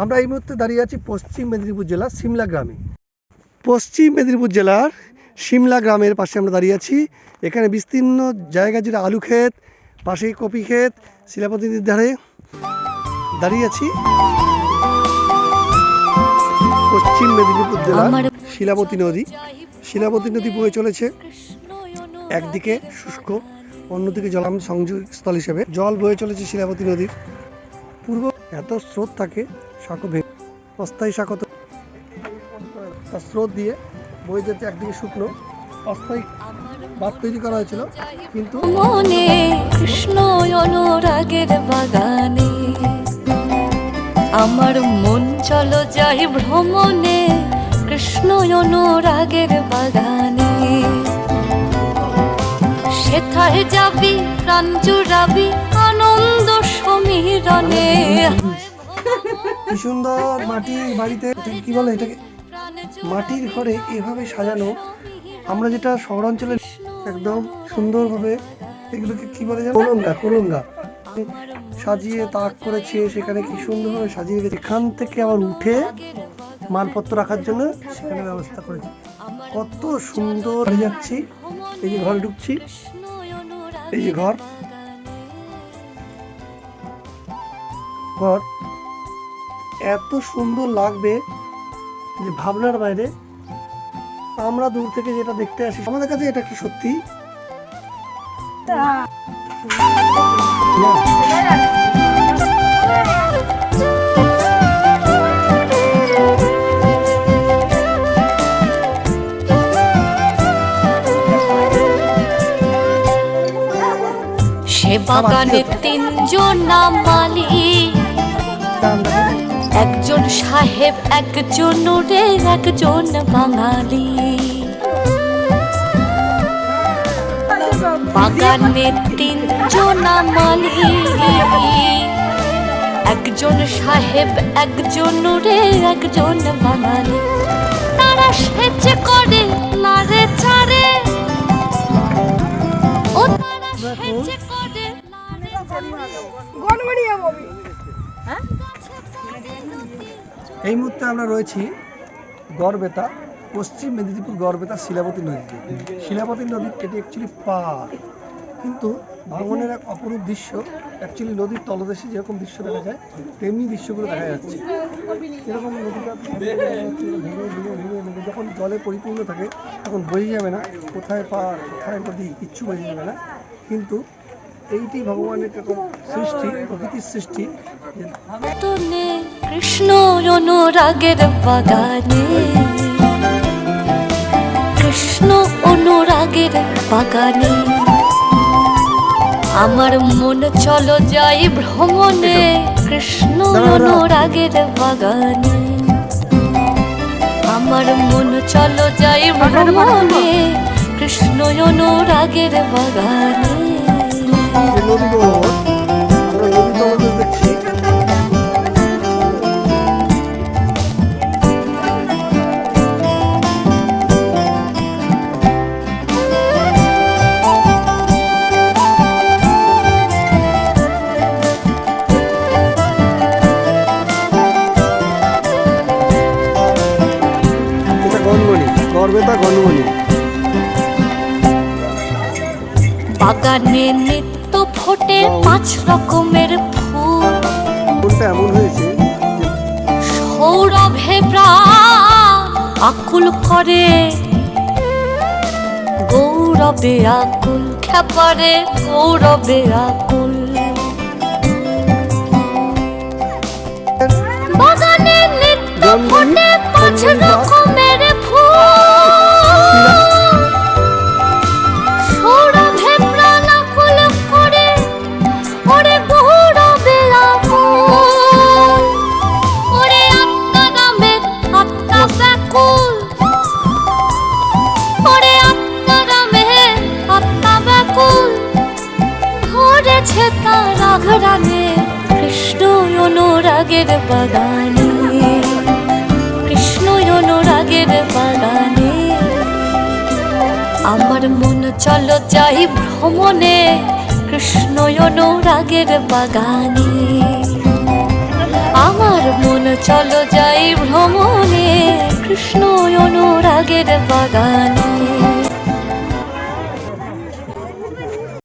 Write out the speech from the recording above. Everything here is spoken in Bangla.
আমরা এই মুহূর্তে দাঁড়িয়ে আছি পশ্চিম মেদিনীপুর জেলার সিমলা গ্রামে। পশ্চিম মেদিনীপুর জেলার সিমলা গ্রামের পাশে আমরা দাঁড়িয়ে আছি। এখানে বিস্তীর্ণ জায়গা জুড়ে আলু ক্ষেত, পাশেই কপি ক্ষেত, শিলাবতী নদীর ধারে দাঁড়িয়ে আছি। পশ্চিম মেদিনীপুর জেলার শিলাবতী নদী বয়ে চলেছে। একদিকে শুষ্ক, অন্যদিকে জলাম সংযোগস্থল হিসেবে জল বয়ে চলেছে শিলাবতী নদীর। পূর্ব এত স্রোত থাকে, সাঁকো ভেঙে অস্থায়ী সাঁকো তার স্রোত দিয়ে বয়ে যেতে একদিকে শুকনো অস্থায়ী বাঁধ তৈরি করা হয়েছিল, কিন্তু মনে কৃষ্ণ অনুরাগের বাগানে আমার মন চলো যাই ভ্রমণে, কৃষ্ণ অনুরাগের বাগানে সেথায় যাবি প্রাণ জুড়াবি আনন্দ সমীরণে। কি সুন্দর মাটির বাড়িতে, কি বলে এটাকে, মাটির ঘরে এভাবে সাজানো। আমরা যেটা শহরাঞ্চলে একদম সুন্দরভাবে এগুলোকে কি বলে জানো, কোলঙ্গা সাজিয়ে তাক করেছে, সেখানে কি সুন্দরভাবে সাজিয়ে রেখেছে। এখান থেকে আবার উঠে মালপত্র রাখার জন্য সেখানে ব্যবস্থা করেছে। কত সুন্দর হয়ে যাচ্ছি। এই যে ঘরে ঢুকছি, এই যে ঘর এত সুন্দর লাগবে যে ভাবনার বাইরে। আমরা দূর থেকে যেটা দেখতে আসি, আমাদের কাছে এটা কি সত্যি সে বাগানে তিনজন মালিক, একজন সাহেব, একজন রে, একজন বাঙালি। বাগানে তিনজন মালিক, একজন সাহেব, একজন রে, একজন বাঙালি। তারা সেচ করে নারে চারে, ও তারা সেচ করে এই মুহূর্তে আমরা রয়েছি গড়বেতা, পশ্চিম মেদিনীপুর গড়বেতা শিলাবতী নদীতে। শিলাবতী নদী এটি অ্যাকচুয়ালি পার, কিন্তু ভাঙনের এক অপরূপ দৃশ্য। অ্যাকচুয়ালি নদীর তলদেশে যেরকম দৃশ্য দেখা যায় তেমনি দৃশ্যগুলো দেখা যাচ্ছে। এরকম নদীটা ভেঙে যখন জলে পরিপূর্ণ থাকে তখন বোঝা যাবে না কোথায় পার কোথায় নদী, কিচ্ছু বোঝা যাবে না। কিন্তু এইটি ভগবানের সৃষ্টি, প্রকৃতির সৃষ্টি। কৃষ্ণ অনুরাগের বাগানে, কৃষ্ণ অনুরাগের বাগানে আমার মন চলো যাই ভ্রমণে, কৃষ্ণ অনুরাগের বাগানে আমার মন চলো যাই ভ্রমণে, কৃষ্ণ অনুরাগের বাগানে। বাগানে নিত্য ফোটে 5 রকমের ফুল, এমন হয়েছে সৌরভে প্রাণ আকুল করে, গৌরবে আকুল খেপারে, গৌরবে আকুল। বাগানে নিত্য ফোটে 5 রকমের ফুল, কৃষ্ণ অনুরাগের বাগানে, কৃষ্ণ অনুরাগের বাগানে আমার মন চলো যাই ভ্রমণে, কৃষ্ণ অনুরাগের বাগানে আমার মন চলো যাই ভ্রমণে কৃষ্ণ অনুরাগের বাগানে।